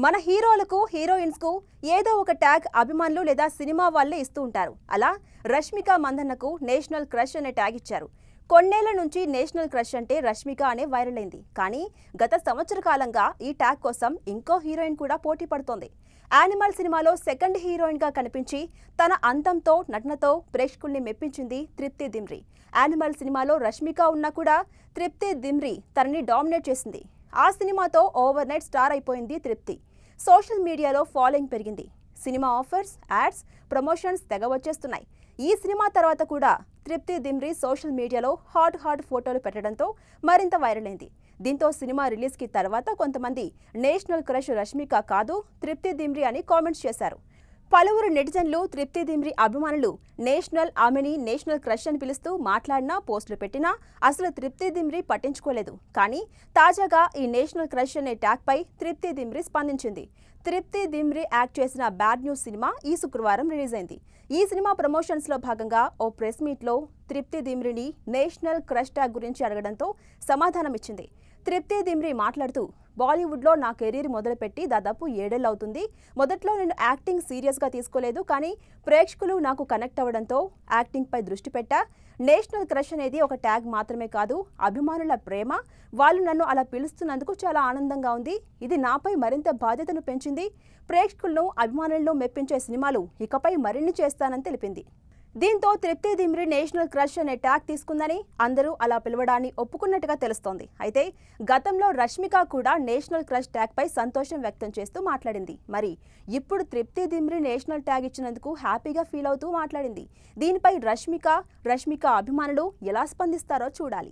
మన హీరోలకు హీరోయిన్స్కు ఏదో ఒక ట్యాగ్ అభిమానులు లేదా సినిమా వాళ్ళే ఇస్తూ ఉంటారు. అలా రష్మిక మందన్నకు నేషనల్ క్రష్ అనే ట్యాగ్ ఇచ్చారు. కొన్నేళ్ల నుంచి నేషనల్ క్రష్ అంటే రష్మిక అనే వైరల్ అయింది. కానీ గత సంవత్సర కాలంగా ఈ ట్యాగ్ కోసం ఇంకో హీరోయిన్ కూడా పోటీ పడుతోంది. యానిమల్ సినిమాలో సెకండ్ హీరోయిన్ గా కనిపించి తన అందంతో నటనతో ప్రేక్షకుల్ని మెప్పించింది తృప్తి దిమ్రీ. యానిమల్ సినిమాలో రష్మిక ఉన్నా కూడా తృప్తి దిమ్రీ తనని డామినేట్ చేసింది. ఆ సినిమాతో ఓవర్ నైట్ స్టార్ అయిపోయింది తృప్తి. సోషల్ మీడియాలో ఫాలోయింగ్ పెరిగింది. సినిమా ఆఫర్స్, యాడ్స్, ప్రమోషన్స్ తెగ వచ్చేస్తున్నాయి. ఈ సినిమా తర్వాత కూడా తృప్తి దిమ్రీ సోషల్ మీడియాలో హాట్ ఫోటోలు పెట్టడంతో మరింత వైరల్ అయింది. దీంతో సినిమా రిలీజ్కి తర్వాత కొంతమంది నేషనల్ క్రష్ రష్మిక కాదు తృప్తి దిమ్రీ అని కామెంట్స్ చేశారు. పలువురు నెటిజన్లు తృప్తి దిమ్రీ అభిమానులు ఆమెని నేషనల్ క్రష్ అని పిలుస్తూ మాట్లాడినా పోస్టులు పెట్టినా అసలు తృప్తి దిమ్రీ పట్టించుకోలేదు. కానీ తాజాగా ఈ నేషనల్ క్రష్ అనే ట్యాగ్ పై తృప్తి దిమ్రీ స్పందించింది. తృప్తి దిమ్రీ యాక్ట్ చేసిన బ్యాడ్ న్యూస్ సినిమా ఈ శుక్రవారం రిలీజ్ అయింది. ఈ సినిమా ప్రమోషన్స్ లో భాగంగా ఓ ప్రెస్ మీట్ లో తృప్తి దిమ్రీని నేషనల్ క్రష్ ట్యాగ్ గురించి అడగడంతో సమాధానం ఇచ్చింది. తృప్తి దిమ్రీ మాట్లాడుతూ, బాలీవుడ్లో నా కెరీర్ మొదలుపెట్టి దాదాపు 7 ఏళ్లు అవుతుంది. మొదట్లో నేను యాక్టింగ్ సీరియస్గా తీసుకోలేదు. కానీ ప్రేక్షకులు నాకు కనెక్ట్ అవ్వడంతో యాక్టింగ్పై దృష్టి పెట్టా. నేషనల్ క్రష్ అనేది ఒక ట్యాగ్ మాత్రమే కాదు, అభిమానుల ప్రేమ. వాళ్ళు నన్ను అలా పిలుస్తున్నందుకు చాలా ఆనందంగా ఉంది. ఇది నాపై మరింత బాధ్యతను పెంచింది. ప్రేక్షకులను, అభిమానులను మెప్పించే సినిమాలు ఇకపై మరిన్ని చేస్తానని తెలిపింది. దీంతో తృప్తి దిమ్రీ నేషనల్ క్రష్ అనే ట్యాగ్ తీసుకుందని, అందరూ అలా పిలవడాన్ని ఒప్పుకున్నట్టుగా తెలుస్తోంది. అయితే గతంలో రష్మిక కూడా నేషనల్ క్రష్ ట్యాగ్ పై సంతోషం వ్యక్తం చేస్తూ మాట్లాడింది. మరి ఇప్పుడు తృప్తి దిమ్రీ నేషనల్ ట్యాగ్ ఇచ్చినందుకు హ్యాపీగా ఫీల్ అవుతూ మాట్లాడింది. దీనిపై రష్మిక అభిమానులు ఎలా స్పందిస్తారో చూడాలి.